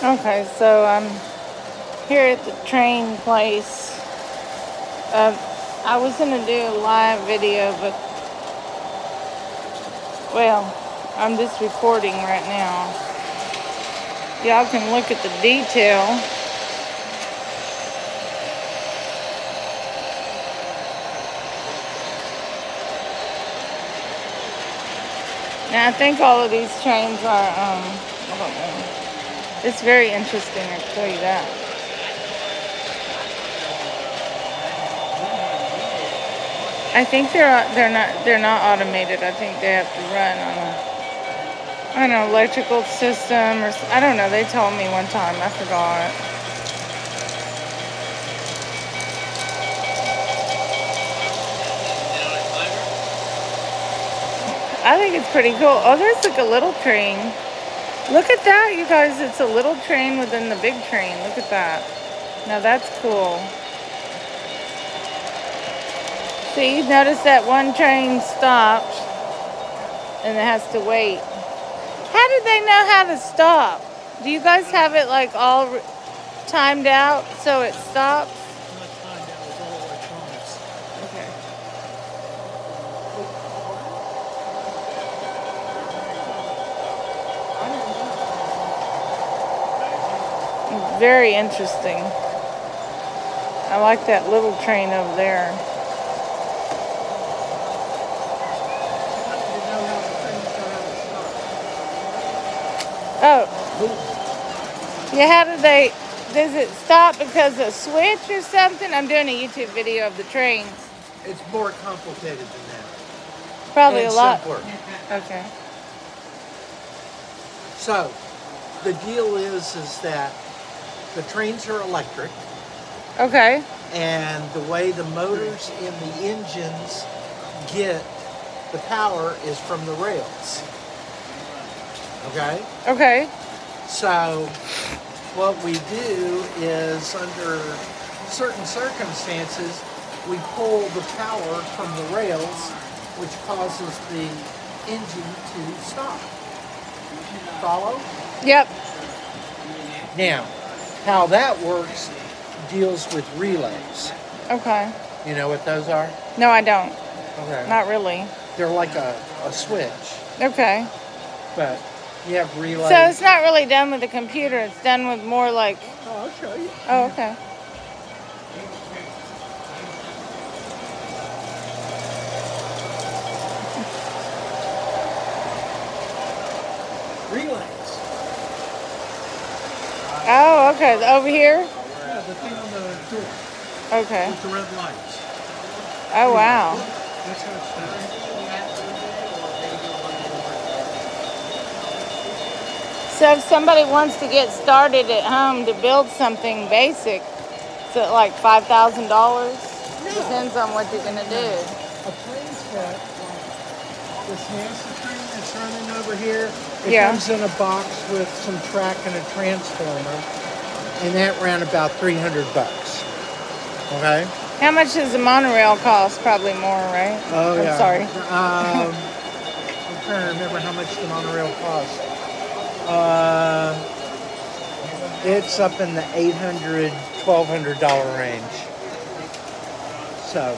Okay, so I'm here at the train place. I was gonna do a live video, but well, I'm just recording right now. Y'all can look at the detail. Now I think all of these trains are I don't know. It's very interesting, I can tell you that. I think they're not automated. I think they have to run on an electrical system or I don't know. They told me one time. I forgot. I think it's pretty cool. Oh, there's like a little train. Look at that, you guys. It's a little train within the big train. Look at that. Now that's cool. See, notice that one train stopped and it has to wait. How did they know how to stop? Do you guys have it like all timed out so it stops? Not timed out, it's all electronics. Okay. Very interesting. I like that little train over there. Oh. Yeah, how did they, does it stop because of a switch or something? I'm doing a YouTube video of the trains. It's more complicated than that. Probably and a lot. simpler. Okay. So, the deal is that the trains are electric. Okay. And the way the motors in the engines get the power is from the rails. Okay? Okay. So, what we do is, under certain circumstances, we pull the power from the rails, which causes the engine to stop. Follow? Yep. Now, how that works deals with relays. Okay. You know what those are? No, I don't. Okay. Not really. They're like a switch, Okay. but you have relays. So it's not really done with the computer. It's done with more like... Oh, I'll show you. Oh, okay. Relays. Oh, okay. Over here? Yeah, the thing on the door Okay. with the red lights. Oh, wow. That's how it's done. So if somebody wants to get started at home to build something basic, is it like $5,000? No. Depends on what you're going to do. A plane set, like this NASA train that's running over here, it Yeah. comes in a box with some track and a transformer, and that ran about $300. Okay? How much does the monorail cost? Probably more, right? Oh, yeah. I'm sorry. I'm trying to remember how much the monorail cost. It's up in the $800, $1,200 range. So,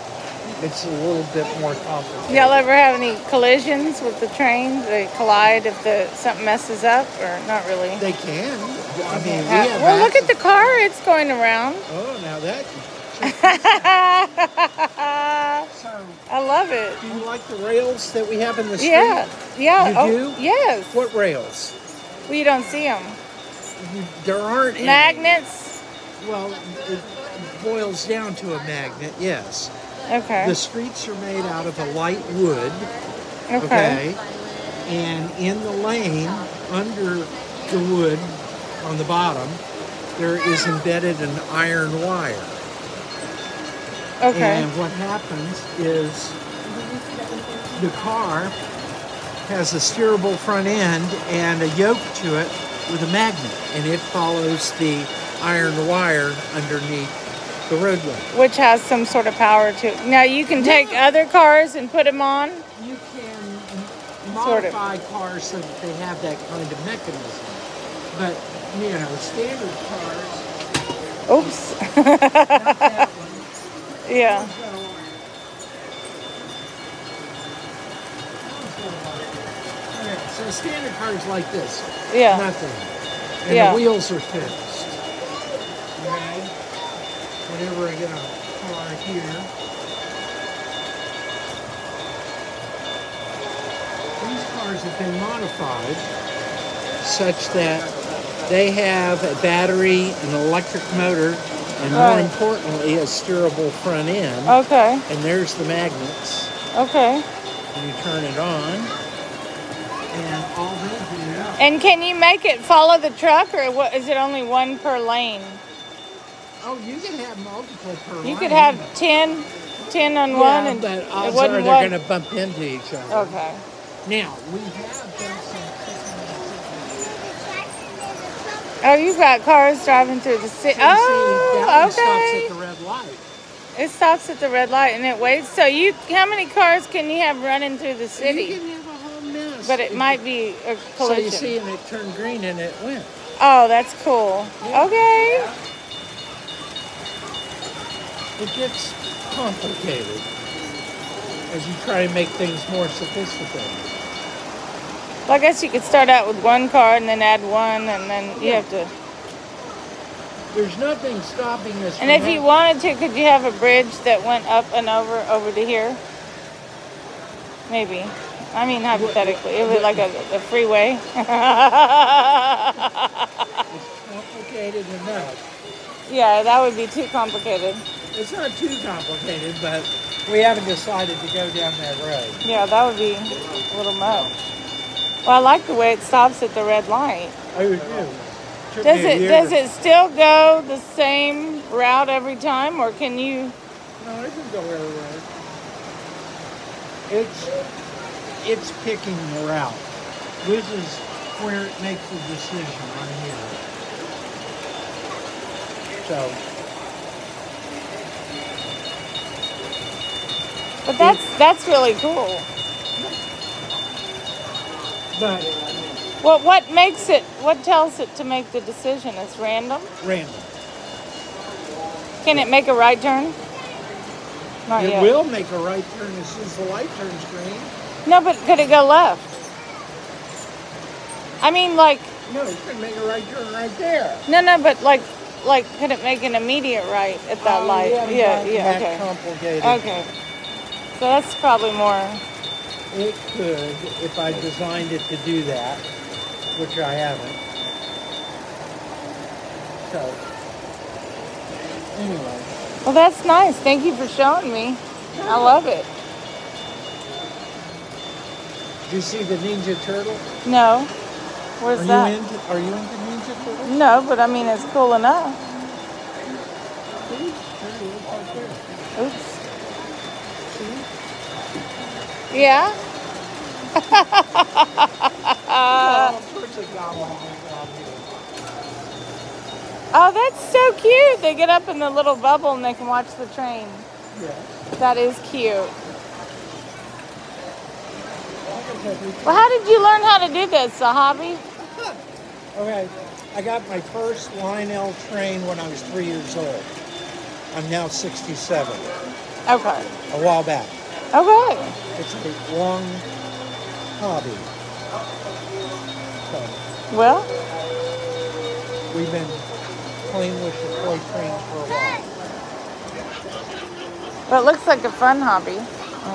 it's a little bit more complicated. Y'all ever have any collisions with the trains? They collide if something messes up, or not really? They can. I mean, we Well, have look at the car. It's going around. Oh, now that. So, I love it. do you like the rails that we have in the street? Yeah. Yeah. You Oh, do? yes. What rails? Well, you don't see them. There aren't any. Magnets? Well, it boils down to a magnet, yes. Okay. The streets are made out of a light wood, Okay. and in the lane, under the wood, on the bottom, there is embedded an iron wire. Okay. And what happens is the car has a steerable front end and a yoke to it with a magnet, and it follows the iron wire underneath the roadway. Which has some sort of power to it. Now, you can take other cars and put them on? You can Sort of. modify cars so that they have that kind of mechanism. But, you know, standard cars, Oops. not that one. Yeah. Okay, so standard cars like this, Yeah. nothing. And Yeah. the wheels are fixed. Okay? Whenever I get a car here, these cars have been modified such that they have a battery, an electric motor, and more Right. importantly, a steerable front end. Okay. And there's the magnets. Okay. And you turn it on, and all they do. And can you make it follow the truck, or what, is it only one per lane? Oh, you can have multiple per You lane. could have 10 on one, and but it odds wouldn't are they're one. going to bump into each other. Okay. Now, we have done some. Oh, you've got cars driving through the city. So you see, that Oh, one stops okay. at the red light. It stops at the red light and it waits. So how many cars can you have running through the You city? can have a whole mess. But it might be a So collision. you see, and it turned green and it went. Oh, that's cool. Yeah. Okay. It gets complicated as you try to make things more sophisticated. Well, I guess you could start out with one car and then add one, and then you have to. There's nothing stopping us. And if you wanted to, could you have a bridge that went up and over to here? Maybe. I mean, hypothetically, it was like a freeway. It's complicated enough. Yeah, that would be too complicated. It's not too complicated, but we haven't decided to go down that road. Yeah, that would be a little much. Well, I like the way it stops at the red light. I would do. Does it still go the same route every time, or can you? No, it can go everywhere. It's picking the route. This is where it makes the decision right here. So. But that's really cool. But What makes it? What tells it to make the decision? It's random. random. Can it make a right turn? Not It yet. will make a right turn as soon as the light turns green. No, but could it go left? I mean, like. No, you can make a right turn right there. No, but like, could it make an immediate right at that light? Yeah, That okay. complicated. Okay. So that's probably more. It could, if I designed it to do that, which I haven't. So, anyway. Well, that's nice. Thank you for showing me. I love it. Do you see the Ninja Turtle? No. Where's that? Are you into Ninja Turtle? No, but I mean, it's cool enough. See? There he is right there. Oops. See? Yeah? Oh, of course it got one of these out here. Oh, that's so cute. They get up in the little bubble and they can watch the train. Yeah. That is cute. Well, how did you learn how to do this? A hobby? Okay, I got my first Lionel train when I was 3 years old. I'm now 67. Okay. A while back. Okay. It's a long hobby. So, Well, we've been playing with the toy trains for a while. it looks like a fun hobby. I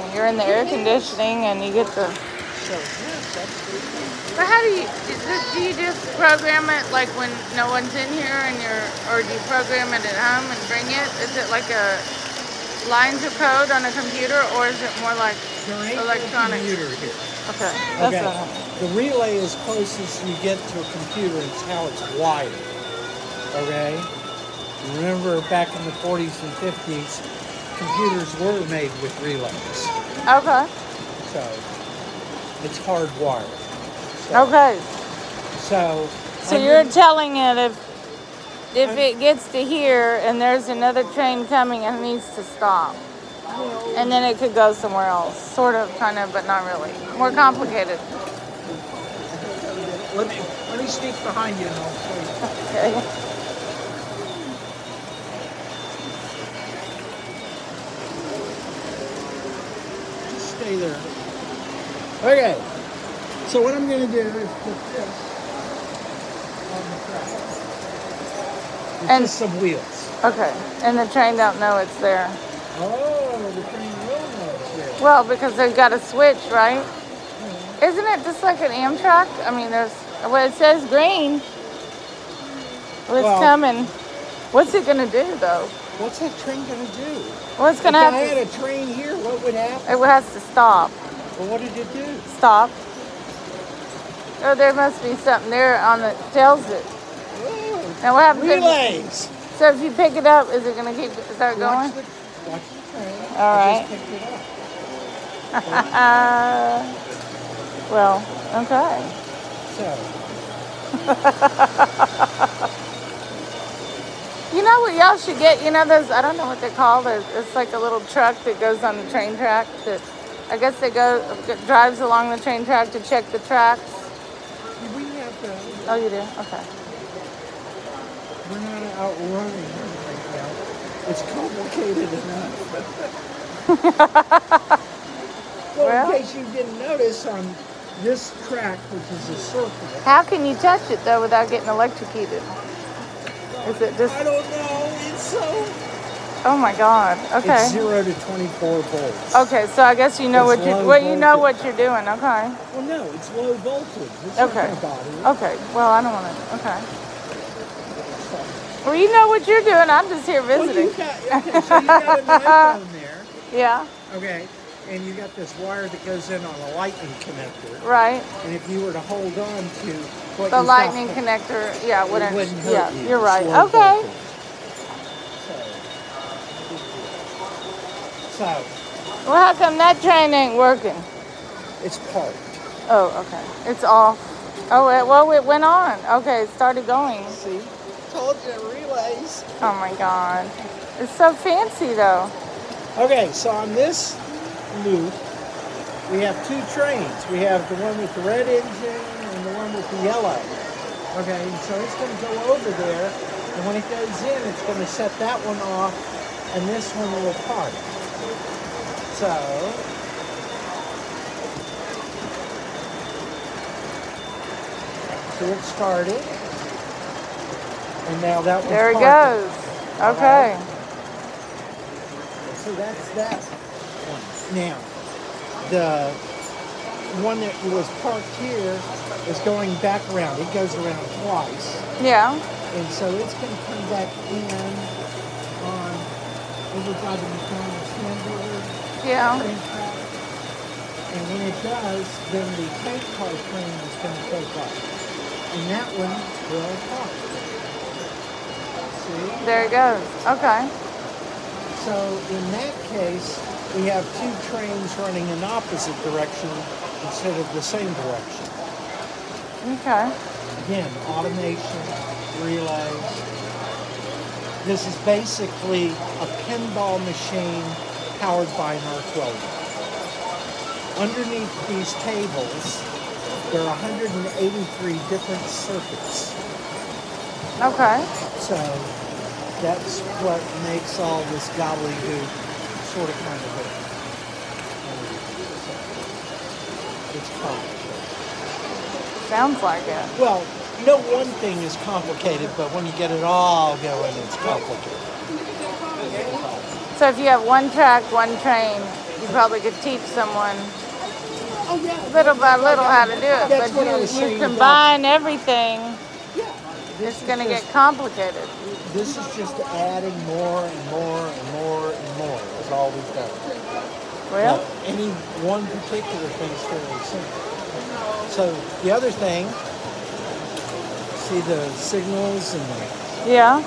mean, you're in the air conditioning and you get the... So, yes, that's pretty cool. But how do you just program it like when no one's in here and or do you program it at home and bring it? Is it like a lines of code on a computer, or is it more like There ain't electronic? no computer here. Okay, that's Okay, what the relay is closest you get to a computer. It's how it's wired. Okay? Remember back in the 40s and 50s, computers were made with relays. Okay. So, it's hardwired. So, Okay. So You're telling it if it gets to here and there's another train coming, it needs to stop. And then it could go somewhere else. Sort of, kind of, but not really. More complicated. Let me me sneak behind you and I'll show you. Okay. Just stay there. Okay. So what I'm going to do is put this on the track. It's And- just some wheels. Okay. And the train don't know it's there. Oh, the train will know it's there. Well, because they've got a switch, right? Isn't it just like an Amtrak? I mean, there's, well, it says green. Well, it's Well- coming. What's it going to do, though? What's that train going to do? Well, it's If going to I have had a train here, what would happen? it has to stop. Well, what did it do? Stop. Oh, there must be something there on the, tells it. Oh, Now, what happens if, relays. so if you pick it up, is it going to keep, start going? Watch the train. All I right. just picked it up. Well, okay. So, You know what y'all should get? You know those, I don't know what they're called. It's like a little truck that goes on the train track that I guess they drives along the train track to check the tracks. we have to, Oh, you do? Okay. we're not outrunning right now. It's complicated enough. Well, Well- in case you didn't notice, on this track, which is a circle, How can you touch it though without getting electrocuted? Is it just, I don't know, it's so... oh my God. Okay. It's 0 to 24 volts. Okay, so I guess you know It's what you're, low well, you know voltage. what you're doing. Okay. Well, no, it's low voltage. It's Okay. not gonna bother you. Okay. Well, I don't want to, okay. Well, you know what you're doing. I'm just here Well, visiting. okay, so you got an iPhone there, Yeah, okay, and you got this wire that goes in on a lightning connector, right. and if you were to hold on to what The you've lightning got, connector, yeah, it wouldn't, wouldn't hurt yeah, you. you're It's right. low Okay. voltage. So, Well, how come that train ain't working? it's parked. Oh, okay. It's off. Oh, well, it went on. Okay, it started going. See? Told you, relays. Oh my God. It's so fancy though. Okay, so on this loop, we have two trains. We have the one with the red engine and the one with the yellow. Okay, and so it's going to go over there, and when it goes in, it's going to set that one off, and this one will park. So, it started, and now that one's There it parking. goes. Okay. So that's that one. Now, the one that was parked here is going back around. It goes around twice. Yeah. And so it's going to come back in on over by the McDonald's hamburger Yeah. train track. And when it does, then the tank car train is going to take off. And that one will park. See? There it goes. Okay. So in that case, we have two trains running in opposite direction instead of the same direction. Okay. Again, automation, relays. This is basically a pinball machine powered by an arc welder. Underneath these tables, there are 183 different circuits. Okay. So that's what makes all this gobbledygook sort of kind of work. It's complicated. Sounds like it. Well, no one thing is complicated, but when you get it all going, it's complicated. So if you have one track, one train, you probably could teach someone Oh yeah. little by little how to do it. That's But what I was you saying combine everything, Yeah. it's going to get complicated. This is just adding more and more and more and more is all we've done. Well, Any one particular thing is fairly simple. So the other thing, see the signals and yeah.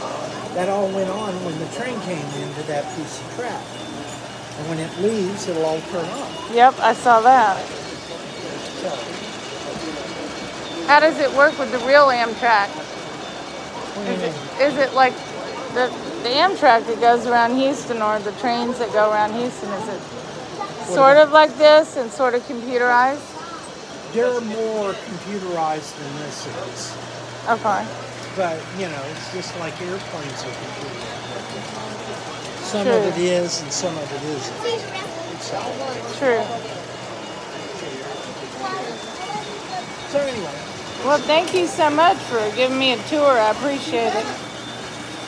that all went on when the train came into that piece of track. And when it leaves, it'll all turn on. Yep, I saw that. So, How does it work with the real Amtrak? what do you mean? Is it like the Amtrak that goes around Houston or the trains that go around Houston? Is it sort of like this and sort of computerized? They're more computerized than this is. Okay. But, you know, it's just like airplanes are computer. Some True. of it is and some of it isn't. True. So anyway. Well, thank you so much for giving me a tour. I appreciate it.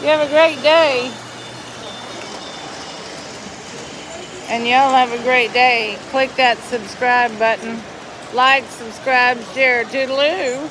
You have a great day. And y'all have a great day. Click that subscribe button. Like, subscribe, share. Toodaloo.